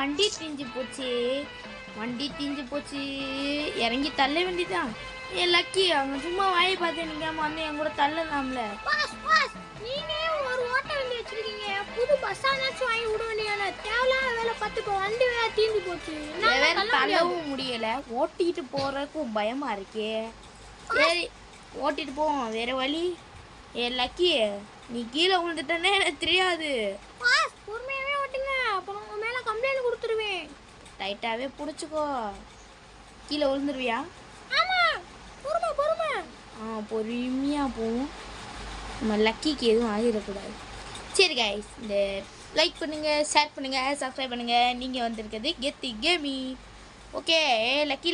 வண்டி தீஞ்சு போச்சு இறங்கி தள்ள வேண்டியதான். ஏ லக்கி, அவங்க சும்மா வாயை பார்த்து நிற்காம வந்து என் கூட தள்ளலாம்ல. நீங்க ஒரு ஓட்ட வண்டி வச்சிருக்கீங்க, புது பஸ்ஸானாச்சும் வாங்கி விட வேண்டியதானே. தேவையில்லாத வேலை பார்த்து இப்போ வண்டி வேலை தீந்து போச்சு. வேற தள்ளவும் முடியல, ஓட்டிட்டு போறதுக்கும் பயமா இருக்கே. சரி ஓட்டிட்டு போவோம், வேற வழி. ஏ லக்கி, நீ கீழே விழுந்துட்டனே எனக்கு தெரியாது. பொறுமையாவே ஓட்டுங்க, அப்புறம் உங்க மேல கம்ப்ளைண்ட் கொடுத்துருவேன். டைட்டாவே பிடிச்சிக்கோ, கீழே விழுந்துருவியா? ஆமா, பொறுமை. பொறுமையா போவோம், நம்ம லக்கிக்கு எதுவும் ஆகிடக்கூடாது. சரி கைஸ், இந்த லைக் பண்ணுங்க, ஷேர் பண்ணுங்க, சப்ஸ்கிரைப் பண்ணுங்க. நீங்க வந்திருக்கிறது கெத்தி கேமி. ஓகே லக்கி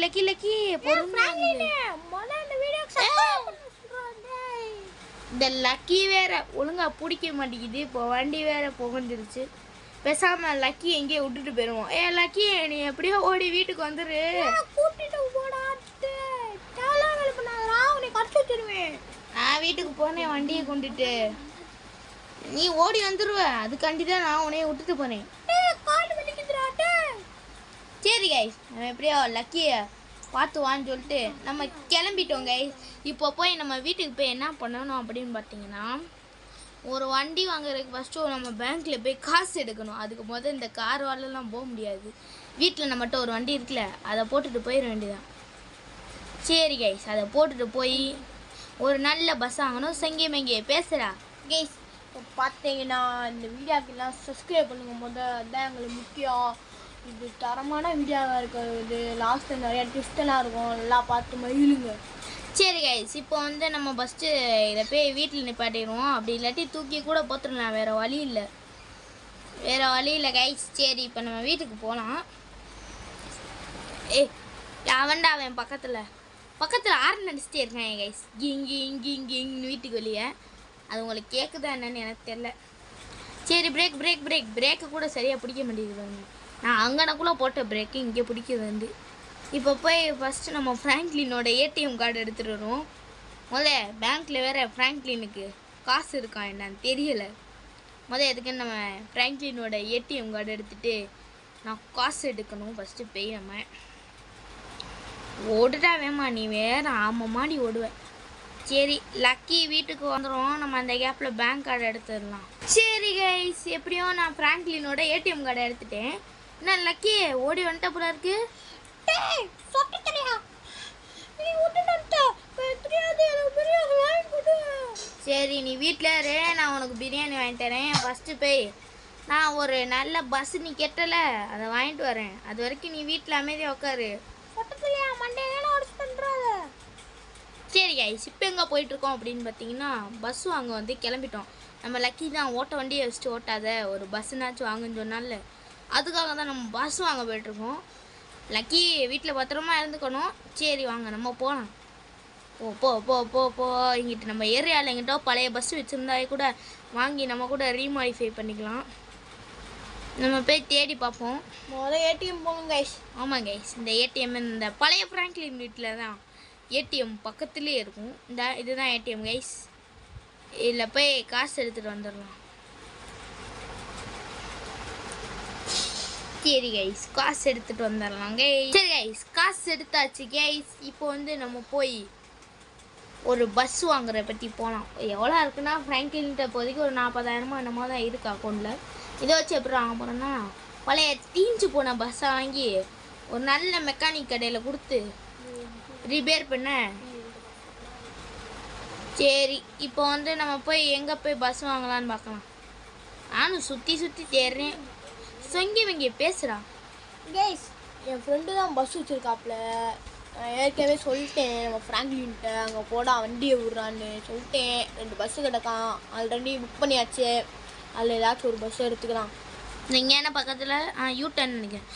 இந்த லக்கி வேற ஒழுங்கா பிடிக்க மாட்டேங்குது. இப்போ வண்டி வேற புகஞ்சிருச்சு. பேசாம லக்கி எங்கேயே விட்டுட்டு போயிடுவோம். லக்கி, நீ எப்படியோ ஓடி வீட்டுக்கு வந்துரு. நான் வீட்டுக்கு போனேன் வண்டியை கொண்டுட்டு, நீ ஓடி வந்துருவ. அதுக்காண்டி தான் நான் உன்னைய விட்டுட்டு போனேன். சரி கைஸ், நம்ம எப்படியோ லக்கியை பார்த்து வான்னு சொல்லிட்டு நம்ம கிளம்பிட்டோம் கைஸ். இப்போ போய் நம்ம வீட்டுக்கு போய் என்ன பண்ணணும் அப்படின்னு பார்த்தீங்கன்னா, ஒரு வண்டி வாங்குறதுக்கு ஃபஸ்ட்டு நம்ம பேங்க்கில் போய் காசு எடுக்கணும். அதுக்கு முதல் இந்த கார் வாழலாம் போக முடியாது. வீட்டில் நம்மகிட்ட ஒரு வண்டி இருக்குல்ல, அதை போட்டுட்டு போயிட வேண்டியதான். சரி கைஸ், அதை போட்டுட்டு போய் ஒரு நல்ல பஸ் வாங்கணும். செங்கே பேசுகிறா கைஸ். இப்போ பார்த்தீங்கன்னா இந்த வீடியோக்கெல்லாம் சப்ஸ்கிரைப் பண்ணுங்க. அதுதான் எங்களுக்கு முக்கியம். இது தரமான வீடியோவாக இருக்கிறது. லாஸ்ட்டில் நிறையா ட்விஸ்டெல்லாம் இருக்கும், நல்லா பார்த்து மகிழுங்க. சரி கைஸ், இப்போ வந்து நம்ம ஃபஸ்ட்டு இதை போய் வீட்டில் நிப்பாட்டிடுவோம். அப்படி இல்லாட்டி தூக்கி கூட போத்துடலாம், வேறு வழி இல்லை கைஸ். சரி, இப்போ நம்ம வீட்டுக்கு போகலாம். அவன் பக்கத்தில் ஆறு நடிச்சிட்டே இருக்கான் கைஸ். கிங்கின்னு வீட்டுக்கு வெளியே. அது உங்களுக்கு கேட்குதா என்னன்னு எனக்கு தெரில. சரி, பிரேக்கு கூட சரியாக பிடிக்க மாட்டேங்குது பாருங்க. நான் அங்கனக்குள்ளே போட்ட பிரேக்கு இங்கே பிடிக்கிறது வந்து. இப்போ போய் ஃபஸ்ட்டு நம்ம ஃப்ராங்க்லினோட ஏடிஎம் கார்டு எடுத்துகிட்டு வருவோம். பேங்க்கில் வேறு ஃப்ராங்க்லினுக்கு காசு இருக்கான் என்னன்னு தெரியலை. எதுக்குன்னு நம்ம ஃப்ராங்க்லினோட ஏடிஎம் கார்டு எடுத்துகிட்டு நான் காசு எடுக்கணும். ஃபஸ்ட்டு போய் நம்ம ஓடுடா வேமா, நீ வேறு ஆமாம்மா நீ ஓடுவேன். சரி, லக்கி வீட்டுக்கு வந்துடும். நம்ம அந்த கேப்பில் பேங்க் கார்டு எடுத்துடலாம். சரி கைஸ், எப்படியோ நான் ஃப்ராங்க்லினோட ஏடிஎம் கார்டை எடுத்துட்டேன். என்ன லக்கி ஓடி வந்துட்ட போல இருக்கு. சரி, நீ வீட்டில் இரு, நான் உனக்கு பிரியாணி வாங்கிட்டு தரேன். ஃபஸ்ட்டு போய் நான் ஒரு நல்ல பஸ் நீ கெட்டல அதை வாங்கிட்டு வரேன். அது வரைக்கும் நீ வீட்டில் அமைதியாக உட்காரு. சரி கைஸ், இப்போ எங்கே போயிட்டுருக்கோம் அப்படின்னு பார்த்தீங்கன்னா, பஸ் வாங்க வந்து கிளம்பிட்டோம். நம்ம லக்கி தான் ஓட்ட வண்டியை வச்சுட்டு ஓட்டாத, ஒரு பஸ்ஸுனாச்சும் வாங்குன்னு சொன்னால அதுக்காக தான் நம்ம பஸ் வாங்க போயிட்டுருக்கோம். லக்கி வீட்டில் பத்திரமா இருந்துக்கணும். சரி வாங்க நம்ம போகலாம். போ இங்கிட்ட நம்ம ஏரியாவில் எங்கிட்ட பழைய பஸ் வச்சுருந்தாலே கூட வாங்கி நம்ம கூட ரீமாடிஃபை பண்ணிக்கலாம். நம்ம போய் தேடி பார்ப்போம். ஏடிஎம் போங்க கைஸ். ஆமாம் கைஸ், இந்த ஏடிஎம் இந்த பழைய ஃப்ராங்க்லின் வீட்டில் தான் ஏடிஎம் பக்கத்துலேயே இருக்கும். இதுதான் ஏடிஎம் கைஸ். இதில் போய் காசு எடுத்துகிட்டு வந்துடலாம். சரி கைஸ், காசு எடுத்துகிட்டு வந்துடலாம் கைஸ். சரி கைஸ், காசு எடுத்தாச்சு கைஸ். இப்போ வந்து நம்ம போய் ஒரு பஸ் வாங்குற பற்றி போகலாம். எவ்வளோ இருக்குன்னா, ஃப்ராங்க்லின்கிட்ட இப்போதைக்கு ஒரு 40,000 என்னமோ தான் இருக்குது அக்கௌண்ட்டில். இதை வச்சு எப்படி வாங்க போகிறோன்னா, பழைய தீஞ்சு போன பஸ்ஸை வாங்கி ஒரு நல்ல மெக்கானிக் கடையில் கொடுத்து ரிப்பேர் பண்ண. சரி, இப்போ வந்து நம்ம போய் எங்கே போய் பஸ் வாங்கலான்னு பார்க்கலாம். நானும் சுற்றி தேடுறேன். சொங்கி பேசுகிறான் கைஸ். என் ஃப்ரெண்டு தான் பஸ் வச்சுருக்காப்புல. நான் ஏற்கனவே சொல்லிட்டேன் நம்ம ஃப்ராங்க்லின்கிட்ட, அங்கே போடா வண்டியை விட்றான்னு சொல்லிட்டேன். 2 பஸ்ஸு கிடக்கான், ஆல்ரெடி புக் பண்ணியாச்சு. அதில் ஏதாச்சும் ஒரு பஸ் எடுத்துக்கலாம். நீங்கள் என்ன பக்கத்தில் யூ-டர்ன் நினைக்கிறேன்.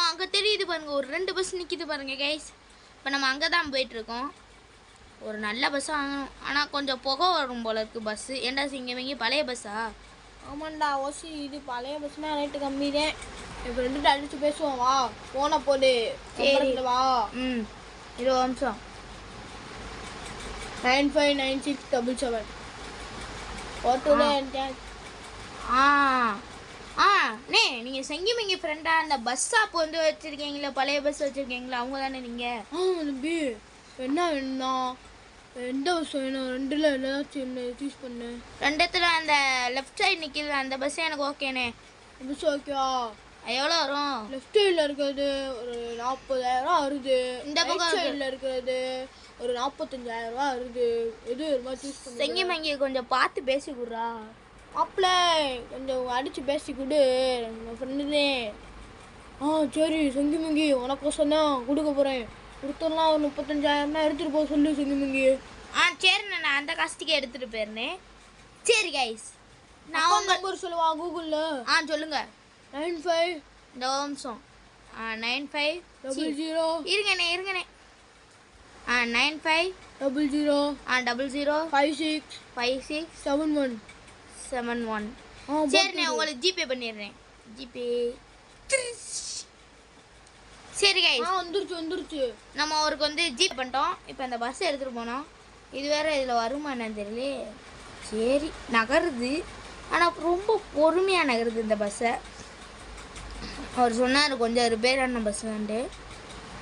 அங்கே தெரியுது பாருங்கள், ஒரு 2 பஸ் நிற்கிது பாருங்கள் கைஸ். இப்போ நம்ம அங்கே தான் போயிட்டுருக்கோம். ஒரு நல்ல பஸ்ஸாக வாங்கணும். ஆனால் கொஞ்சம் புகை வரும் போல இருக்குது பஸ்ஸு. ஏண்டா சிங்க பழைய பஸ்ஸா? ஆமாண்டா ஓசி, இது பழைய பஸ்னா ரேட்டு கம்மி தான். என் ஃப்ரெண்டுகிட்ட அடிச்சு பேசுவோம், வா போன போடு. சரி வா. 20 நிமிஷம். 959677 ஓட்டுல. அண்ணே நீங்கள் செங்கிமங்கி ஃப்ரெண்டாக அந்த பஸ் ஸ்டாப் வந்து வச்சுருக்கீங்களா, பழைய பஸ் வச்சுருக்கீங்களா, அவங்க தானே நீங்கள்? தம்பி என்ன வேணும்னா எந்த பஸ் வேணும்? ரெண்டில் ஏதாச்சும் என்ன சூஸ் பண்ணு. ரெண்டுத்துல அந்த லெஃப்ட் சைடு நிற்கிது அந்த பஸ் எனக்கு ஓகேண்ணே. பஸ் ஓகேவா? எவ்வளோ வரும்? லெஃப்ட் சைடில் இருக்கிறது ஒரு 40,000 வருது. இந்த பக்கம் சைடில் இருக்கிறது ஒரு 45,000 வருது. எது ஒரு மாதிரி சூஸ் பண்ணு. செங்கிமங்கி கொஞ்சம் பார்த்து பேசி கொடுறா. மாப்பிள்ள கொஞ்சம் அடித்து பேசி கொடு, நம்ம ஃப்ரெண்டுனே. சரி செங்கிமங்கி உனக்கோசம் தான் கொடுக்க போகிறேன். கொடுத்தோம்னா ஒரு 35,000 எடுத்துகிட்டு போக சொல்லு செங்கிமங்கி. சரிண்ணே, நான் அந்த கஷ்டத்துக்கு எடுத்துகிட்டு போயிருந்தேன். சரி கைஸ், நான் உங்கள் நம்பர் சொல்லுவா கூகுளில். சொல்லுங்க. 95 இந்த நிமிஷம் 95 00 இருங்கண்ணே 95 00 00 56 56 71 71. சரிண்ணே, உங்களுக்கு ஜிபே பண்ணிடுறேன். ஜிபே. சரி கைஸ், வந்துருச்சு. நம்ம அவருக்கு வந்து ஜிபே பண்ணிட்டோம். இப்போ அந்த பஸ் எடுத்துகிட்டு போனோம். இது வேற இதில் வருமா என்னன்னு தெரியல. சரி நகருது, ஆனால் ரொம்ப பொறுமையாக நகருது இந்த பஸ்ஸை. அவர் சொன்னார் கொஞ்சம் ரிப்பேரான பஸ் வந்து.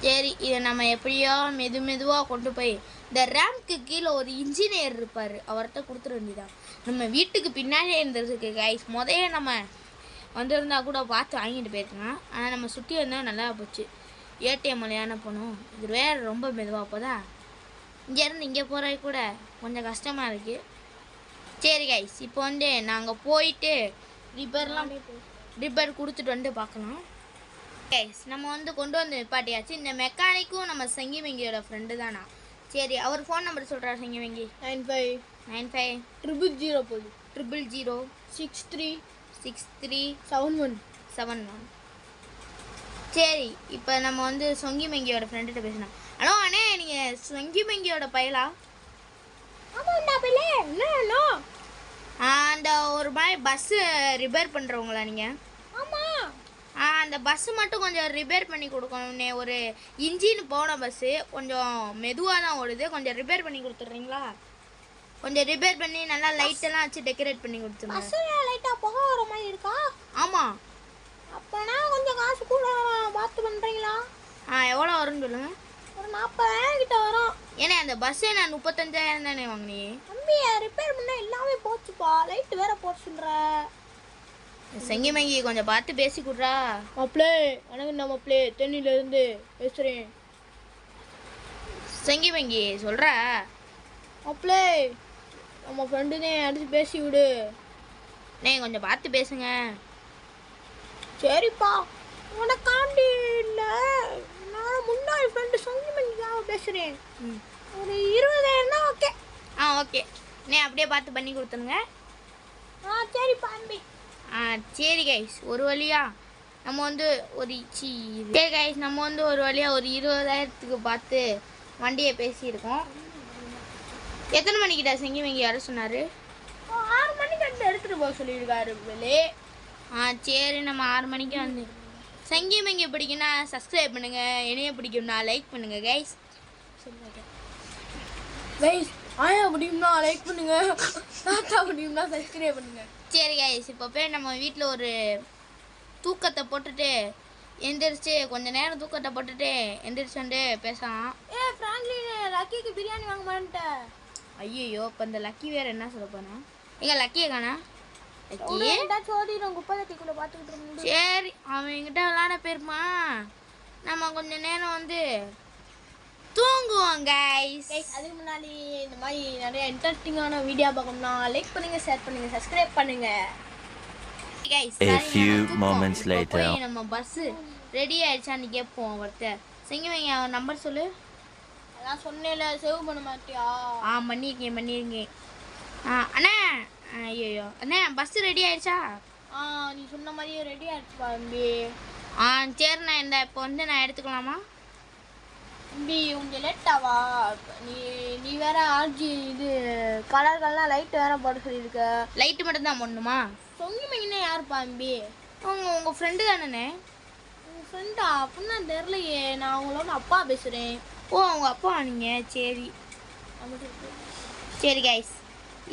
சரி, இதை நம்ம எப்படியோ மெதுவாக கொண்டு போய் இந்த ரேம்க்கு கீழே ஒரு இன்ஜினியர் இருப்பார், அவர்கிட்ட கொடுத்துட வேண்டியதான். நம்ம வீட்டுக்கு பின்னாடியே இருந்துருக்கு கைஸ். முதைய நம்ம வந்திருந்தா கூட பார்த்து வாங்கிட்டு போயிருக்கலாம். ஆனால் நம்ம சுற்றி வந்தால் நல்லா போச்சு. ஏடிஎம் வழியான போனோம். இது வேறு ரொம்ப மெதுவாக போதா, இங்கேருந்து இங்கே போகிறது கூட கொஞ்சம் கஷ்டமாக இருக்குது. சரி கைஸ், இப்போ வந்து நாங்கள் போயிட்டு ரிப்பேர் கொடுத்துட்டு வந்து பார்க்கலாம். கைஸ், நம்ம வந்து கொண்டு வந்து நிப்பாட்டியாச்சு. இந்த மெக்கானிக்கும் நம்ம செங்கிமங்கியோட ஃப்ரெண்டு தானா. சரி, அவர் ஃபோன் நம்பர் சொல்கிறார் செங்கிமங்கி. 95 000 போகுது. 000 63 63 71 71. சரி, இப்போ நம்ம வந்து சொங்கிமங்கியோட ஃப்ரெண்டுகிட்ட பேசணும். ஹலோ அண்ணே, நீங்கள் சொங்கிமங்கியோட பயலா? அந்த ஒரு மாதிரி பஸ்ஸு ரிப்பேர் பண்ணுறவங்களா நீங்கள்? ஆமாம். அந்த பஸ்ஸு மட்டும் கொஞ்சம் ரிப்பேர் பண்ணி கொடுக்கணும்னே. ஒரு இன்ஜின் போன பஸ்ஸு கொஞ்சம் மெதுவாக தான் ஓடுது. கொஞ்சம் ரிப்பேர் பண்ணி கொடுத்துட்றீங்களா? கொஞ்சம் ரிப்பேர் பண்ணி நல்லா லைட்டெல்லாம் வச்சு டெக்கரேட் பண்ணி கொடுத்துருங்க. பஸ்ஸில் லைட்டாக புகை வர மாதிரி இருக்கா? ஆமாம். அப்போனா கொஞ்சம் காசு கூட பார்த்து பண்ணுறீங்களா? எவ்வளோ வரும்னு சொல்லுங்கள். ஒரு 40,000 கிட்ட வரும். ஏன்னா அந்த பஸ்ஸே நான் 35,000 தானே வாங்கினே. தம்பி ரிப்பேர் பண்ணால் எல்லாமே போச்சுப்பா, லைட்டு வேற போச்சுன்ற. செங்கிமங்கி கொஞ்சம் பார்த்து பேசி கொடுறா. மாப்பிளே வணக்கம், நான் மாப்பிளே தென்னிலேருந்து பேசுகிறேன். செங்கிமங்கி சொல்கிறா. மாப்பிளே நம்ம ஃப்ரெண்டுனே அடிச்சு பேசி விடு. கொஞ்சம் பார்த்து பேசுங்க. சரிப்பா, உனக்காண்டி இல்லை, நான் முன்னாடி ஃப்ரெண்டு செங்கிமங்கிக்காக பேசுகிறேன். ஒரு 20,000 தான் ஓகே. ஓகே, அப்படியே பார்த்து பண்ணி கொடுத்துருங்க. சரிப்பா அன்பி. சரி கைஸ், ஒரு வழியாக நம்ம வந்து ஒரு சரி கைஸ், நம்ம வந்து ஒரு வழியாக ஒரு 20,000த்துக்கு பார்த்து வண்டியை பேசியிருக்கோம். எத்தனை மணிக்கிட்ட செங்கிமங்கி வர சொன்னார்? 6 மணிக்கு வந்து எடுத்துகிட்டு போக சொல்லியிருக்காரு வெளியே. சரி, நம்ம 6 மணிக்கு வந்து. செங்கிமங்கி பிடிக்குன்னா சப்ஸ்கிரைப் பண்ணுங்கள், என்னைய பிடிக்கும்னா லைக் பண்ணுங்கள் கைஸ். ஆயா முடியும்னா லைக் பண்ணுங்க, தாத்தா முடியும்னா சப்ஸ்கிரைப் பண்ணுங்க. சரி கைஸ், இப்போ போய் நம்ம வீட்டில் ஒரு தூக்கத்தை போட்டுட்டு எந்திரிச்சு கொஞ்ச நேரம் தூக்கத்தை போட்டுட்டு எந்திரிச்சு வந்து பேசலாம். ஃப்ராங்க்லின் லக்கிக்கு பிரியாணி வாங்க மாட்டேன். ஐயோ, இப்போ இந்த லக்கி வேறு என்ன சொல்ல போனா? எங்க லக்கியை காணா? சரி, அவன் என்கிட்ட விளாட போயிருப்பான். நம்ம கொஞ்ச நேரம் வந்து தூங்குவோம் கைஸ். அதுக்கு முன்னாடி இந்த மாதிரி நிறைய இன்ட்ரெஸ்டிங்கான வீடியோ பார்க்கணும்னா லைக் பண்ணுங்க, ஷேர் பண்ணுங்க, சப்ஸ்கிரைப் பண்ணுங்க guys. A few moments later. நம்ம பஸ் ரெடி ஆயிடுச்சான்னு கேட்போம் ஒருத்தர். செங்கிமங்கி அவன் நம்பர் சொல்லு. அதான் சொன்னேல, சேவ் பண்ண மாட்டியா? பண்ணிருக்கேன். அண்ணா, ஐயோ அண்ணா, பஸ் ரெடி ஆயிடுச்சா? நீ சொன்ன மாதிரியே ரெடி ஆயிடுச்சு தம்பி. சரிண்ணா, இந்த இப்போ வந்து நான் எடுத்துக்கலாமா? தம்பி கொஞ்சம் லேட்டாவா? நீ வேற ஆர்ஜி இது கலர்கள்லாம் லைட் வேற போட சொல்லியிருக்க. லைட்டு மட்டும் தான் போடணுமா? சொங்கிமங்கினா யாருப்பா தம்பி? உங்கள் ஃப்ரெண்டு தானே? உங்கள் ஃப்ரெண்டா? அப்படின்னா தெரிலையே, நான் அவங்களோட அப்பா பேசுகிறேன். உங்கள் அப்பா நீங்கள்? சரி கைஸ்,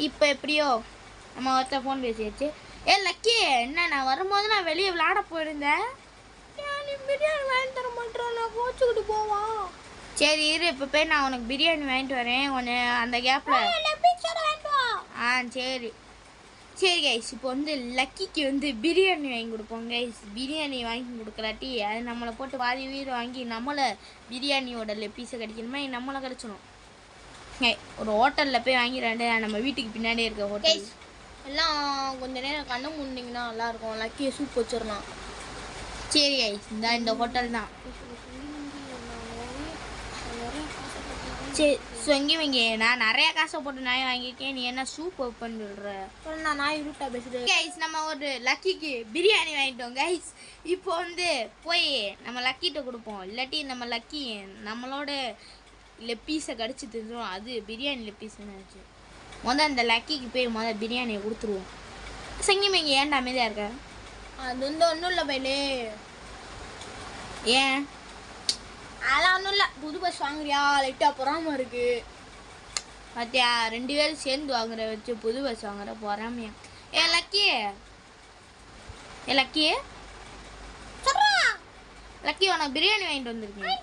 இப்போ எப்படியோ நம்ம ஒருத்தர் ஃபோன் பேசியாச்சு. ஏ லக்கி என்ன நான் வரும்போது நான் வெளியே விளையாட போயிருந்தேன். நீ பிரியாணி வாங்கி தர மாட்டேன், நான் கோச்சுக்கிட்டு போவான். சரி இரு இப்போ போய் நான் உனக்கு பிரியாணி வாங்கிட்டு வரேன் கொஞ்சம் அந்த கேப்பில். ஆ சரி சரி கைஸ் இப்போ வந்து லக்கிக்கு வந்து பிரியாணி வாங்கி கொடுப்போம் கைஸ். பிரியாணி வாங்கி கொடுக்கலாட்டி அது நம்மளை போட்டு வாதி வீடு வாங்கி நம்மளை பிரியாணியோட பீஸை கிடைக்கணுமா நம்மளை கிடச்சிடும். ஒரு ஹோட்டலில் போய் வாங்கிடாண்டு நம்ம வீட்டுக்கு பின்னாடியே இருக்க ஹோட்டல். எல்லாம் கொஞ்ச நேரம் கண்ணு முன்னீங்கன்னா நல்லாயிருக்கும். லக்கியை சூப் வச்சிடலாம். சரி கைஸ் இந்த ஹோட்டல் தான். சரி சொங்கி வைங்க நான் நிறைய காசை போட்டு நாய் வாங்கியிருக்கேன், நீ என்ன சூப் ஓப்பன் சொல்கிற? நான் நாய் ரூட்டா பேசுகிறேன். கைஸ் நம்ம ஒரு லக்கிக்கு பிரியாணி வாங்கிட்டோம் கைஸ். இப்போ வந்து போய் நம்ம லக்கிட்ட கொடுப்போம். இல்லாட்டி நம்ம லக்கி நம்மளோட பீஸை கடிச்சு தின்றும். அது பிரியாணி பீஸுன்னு நினச்சி அந்த லக்கிக்கு போய் பிரியாணியை கொடுத்துருவோம். சங்கி மைங்க ஏன்டா அமைதியாக இருக்க? அது வந்து ஒன்றும் இல்லை பையனே. ஏன்? அதெல்லாம் ஒன்றும் இல்லை. புது பஸ் வாங்குறியா? லைட்டாக பொறாமல் இருக்கு. பார்த்தியா 2 பேரும் சேர்ந்து வாங்குற வச்சு புது பஸ் வாங்குற பொறாமையா? ஏ லக்கி லக்கி உனக்கு பிரியாணி வாங்கிட்டு வந்திருக்கேன்.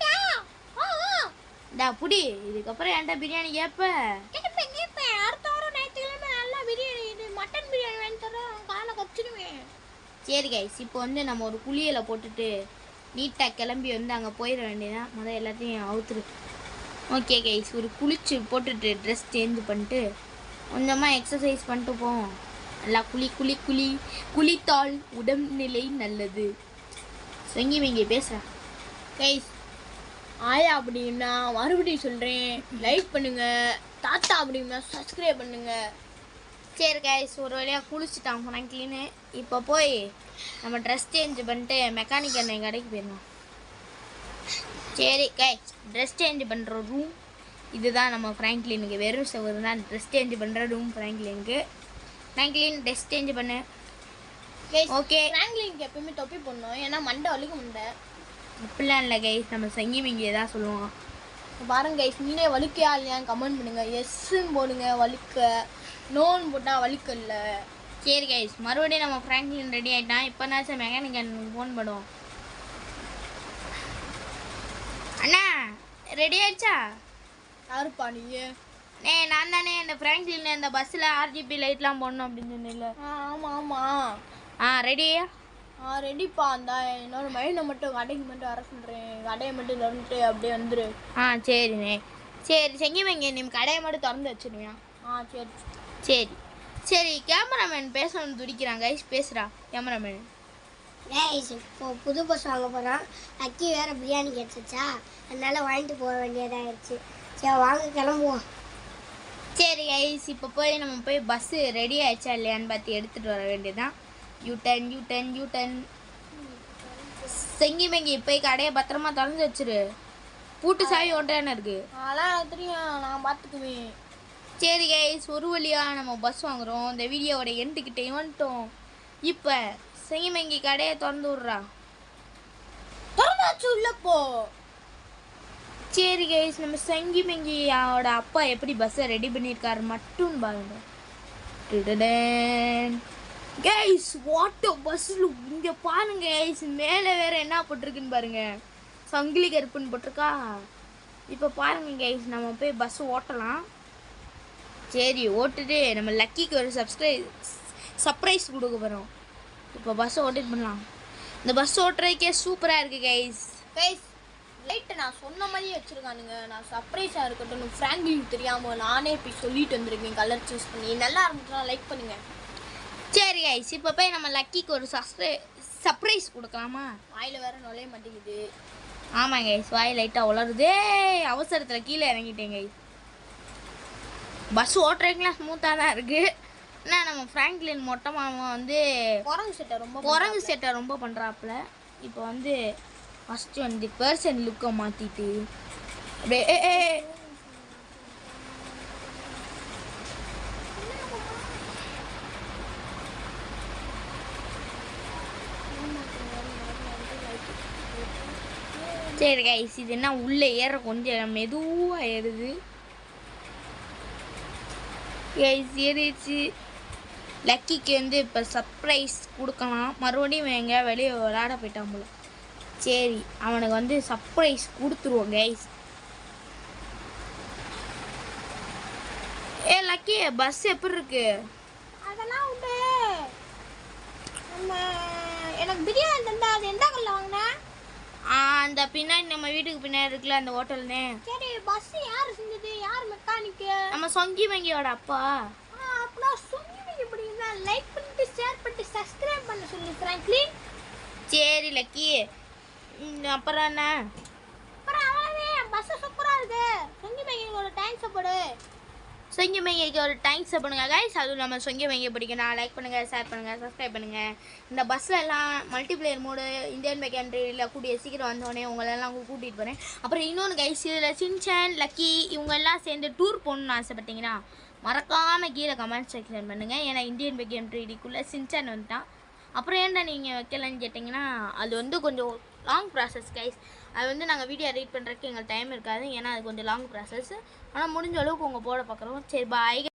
புடி இதுக்கப்புறம் என்கிட்ட பிரியாணி கேட்பேன். அடுத்த வாரம் ஞாயிற்றுக்கிழமை நல்லா பிரியாணி இது மட்டன் பிரியாணி வாங்கி தரேன். காலை கச்சிடுவேன். சரி கைஸ் இப்போ வந்து நம்ம ஒரு குளியலை போட்டுட்டு நீட்டாக கிளம்பி வந்து அங்கே போயிட வேண்டியதான். எல்லாத்தையும் அவுத்துரு. ஓகே கைஸ் ஒரு குளிச்சு போட்டுட்டு ட்ரெஸ் சேஞ்ச் பண்ணிட்டு கொஞ்சமாக எக்ஸசைஸ் பண்ணிட்டு போவோம். நல்லா குளித்தால் உடல்நிலை நல்லது. சொங்கி வைங்க பேசுகிறேன் கைஸ். ஆயா அப்படின்னா மறுபடியும் சொல்கிறேன், லைக் பண்ணுங்கள். தாத்தா அப்படின்னா சப்ஸ்கிரைப் பண்ணுங்கள். சரி கைஸ் ஒரு வழியாக குளிச்சுட்டான் ஃப்ராங்க்லின்னு. இப்போ போய் நம்ம ட்ரெஸ் சேஞ்ச் பண்ணிட்டு மெக்கானிக் அண்ணன் கடைக்கு போயிடணும். சரி கைஸ் ட்ரெஸ் சேஞ்ச் பண்ணுற ரூம் இதுதான் நம்ம ஃப்ராங்க்லினுக்கு. வெறும் செவரு தான் ட்ரெஸ் சேஞ்ச் பண்ணுற ரூம் ஃப்ராங்க்லினுக்கு. ஃப்ராங்க்லின் ட்ரெஸ் சேஞ்ச் பண்ணு. ஓகே ஃப்ராங்க்லினுக்கு எப்பவுமே தொப்பி போடணும், ஏன்னா மண்டை வலிக்க முண்டை. அப்படிலாம் இல்லை கைஸ் நம்ம சங்கி மிங்கி தான் சொல்லுவோம். பாருங்க கைஸ் நீனே வலிக்கையா இல்லையான்னு கமெண்ட் பண்ணுங்கள். எஸ்ஸுன்னு போடுங்க வலிக்க, நோன்னு போட்டால் வலிக்க இல்லை. சரி கைஸ் மறுபடியும் நம்ம ஃப்ராங்க்லின் ரெடி ஆகிட்டான். இப்போ நான் மெக்கானிக் ஃபோன் பண்ணுவோம். அண்ணா ரெடி ஆயிடுச்சா? யாருப்பா நீங்கள்? நான் தானே இந்த ஃப்ராங்க்லின் இந்த பஸ்ஸில் RGB லைட்லாம் போடணும் அப்படின்னு சொன்னேன்ல. ஆமாம் ரெடியா? ரெடிப்பா. அந்த என்னோட மைண்டை மட்டும் கடைக்கு மட்டும் வர சொல்கிறேன். கடையை மட்டும் திறந்துட்டு அப்படியே வந்துரு. சரிண்ணே. சரி செங்கி வைங்க நீ கடையை மட்டும் திறந்து வச்சுருவியா? சரி சரி சரி கேமராமேன் பேசணும்னு துடிக்கிறான் கைஸ். பேசுகிறா கேமராமேன். கைஸ் இப்போ புது பஸ் வாங்க போகிறோம். லக்கி வேறு பிரியாணி கேட்டுச்சா, அதனால் வாங்கிட்டு போக வேண்டியதாகிடுச்சு. சரி வாங்க கிளம்புவோம். சரி கைஸ் இப்போ நம்ம பஸ்ஸு ரெடி ஆயிடுச்சா இல்லையான்னு பார்த்து எடுத்துகிட்டு வர வேண்டியதான். யூட்டன் செங்கி மெங்கி போய் கடையை பத்திரமா திறந்து வச்சிரு. பூட்டு சாவி ஒன்றான இருக்கு. அதெல்லாம் தெரியும், நான் பார்த்துக்குவேன். சரி கைஸ் ஒரு வழியாக நம்ம பஸ் வாங்குகிறோம். இந்த வீடியோவோட எண்டுக்கிட்டே வந்துட்டோம். இப்போ செங்கி மெங்கி கடையை திறந்து விட்றா. திறந்தாச்சு உள்ளப்போ. சரி கைஸ் நம்ம செங்கி மெங்கியோட அப்பா எப்படி பஸ்ஸை ரெடி பண்ணியிருக்காரு மட்டும் பாருங்க. கைஸ் வாட்டர் பஸ்ஸில் இங்கே பாருங்க கைஸ் மேலே வேற என்ன போட்டிருக்குன்னு பாருங்க. சங்கிலி கருப்புன்னு போட்டிருக்கா. இப்போ பாருங்க கைஸ் நம்ம போய் பஸ் ஓட்டலாம். சரி ஓட்டுட்டு நம்ம லக்கிக்கு ஒரு சர்ப்ரைஸ் கொடுக்க போகிறோம். இப்போ பஸ்ஸை ஓட்டிட்டு பண்ணலாம். இந்த பஸ் ஓட்டுறதுக்கே சூப்பராக இருக்குது கைஸ். லைட்டை நான் சொன்ன மாதிரியே வச்சுருக்கானுங்க. நான் சர்ப்ரைஸாக இருக்கட்டும் ஃப்ராங்க்லின் தெரியாமல் நானே போய் சொல்லிட்டு வந்திருக்கேன் கலர் சூஸ் பண்ணி. நல்லா இருந்துச்சுன்னா லைக் பண்ணுங்கள். சரி கைஸ் இப்போ போய் நம்ம லக்கிக்கு ஒரு சர்ப்ரைஸ் கொடுக்கலாமா? வாயில் வேறு நுழைய மாட்டேங்குது. ஆமாம் கைஸ் வாய் லைட்டாக உளருதே. அவசரத்தில் கீழே இறங்கிட்டேன் கைஸ். பஸ் ஓட்டுறதுக்குலாம் ஸ்மூத்தாக தான் இருக்குது. ஏன்னா நம்ம ஃப்ராங்க்லின் மொட்டை மாமா வந்து குரங்கு செட்டை ரொம்ப பண்ணுறாப்புல. இப்போ வந்து ஃபஸ்ட்டு வந்து பர்சன் லுக்கை மாற்றிட்டு அப்படியே சரி கைஸ் இது என்ன உள்ளே ஏற கொஞ்சம் மெதுவாக ஏறுது கைஸ். ஏறிடுச்சு. லக்கிக்கு வந்து இப்போ சர்ப்ரைஸ் கொடுக்கலாம். மறுபடியும் எங்க வெளியே விளையாட போயிட்டான் போல. சரி அவனுக்கு வந்து சர்ப்ரைஸ் கொடுத்துருவோம் கைஸ். ஏ லக்கி பஸ் எப்படி இருக்கு? அதெல்லாம் உண்டு. நம்ம எனக்கு பிரியாணி தந்தா அது எந்த கல்ல வாங்கினேன்? அந்த பின்னாடி நம்ம வீட்டுக்கு பின்னாடி இருக்குல்ல அந்த ஹோட்டல்னே. சரி பஸ் யார் செஞ்சது? யார் மெக்கானிக்கு? நம்ம சொங்கி மங்கியோட அப்பா. அப்படின்னா சொங்கி எப்படின்னா லைக் பண்ணிட்டு ஷேர் பண்ணிட்டு சப்ஸ்கிரைப் பண்ண சொல்லி ஃப்ராங்க்லின். சரி லக்கி அப்புறம் என்ன? அப்புறம் அவ்வளவே பஸ் சூப்பராக இருக்கு. சொங்கி மெக்கானிக்கோட தேங்க்ஸ் போடு. சொங்கி மையக்கு ஒரு தேங்க்ஸ் பண்ணுங்க கைஸ். அதுவும் நம்ம சொங்கி மைய பிடிக்கணும். லைக் பண்ணுங்கள், ஷேர் பண்ணுங்கள், சப்ஸ்கிரைப் பண்ணுங்கள். இந்த பஸ்ஸில் எல்லாம் மல்டிப்ளேயர் மோடு இந்தியன் மெக்கானிக்கில் கூடிய சீக்கிரம் வந்தோடனே உங்களெல்லாம் கூட்டிகிட்டு போகிறேன். அப்புறம் இன்னொன்று கைஸ், இதில் சின்சான் லக்கி இவங்கெல்லாம் சேர்ந்து டூர் போகணுன்னு ஆசைப்பட்டீங்கன்னா மறக்காமல் கீழே கமெண்ட் செக்ஷன் பண்ணுங்கள். ஏன்னா இந்தியன் மெக்கானிக்குள்ளே சின்சான் வந்துட்டான். அப்புறம் ஏன்டா நீங்கள் வைக்கலன்னு கேட்டிங்கன்னா அது வந்து கொஞ்சம் லாங் ப்ராசஸ் கைஸ். அது வந்து நாங்கள் வீடியோ எடிட் பண்ணுறதுக்கு எங்களுக்கு டைம் இருக்காது. ஏன்னா அது கொஞ்சம் லாங் ப்ராசஸ். ஆனால் முடிஞ்ச அளவுக்கு உங்கள் போட பார்க்குறோம். சரி பாய்.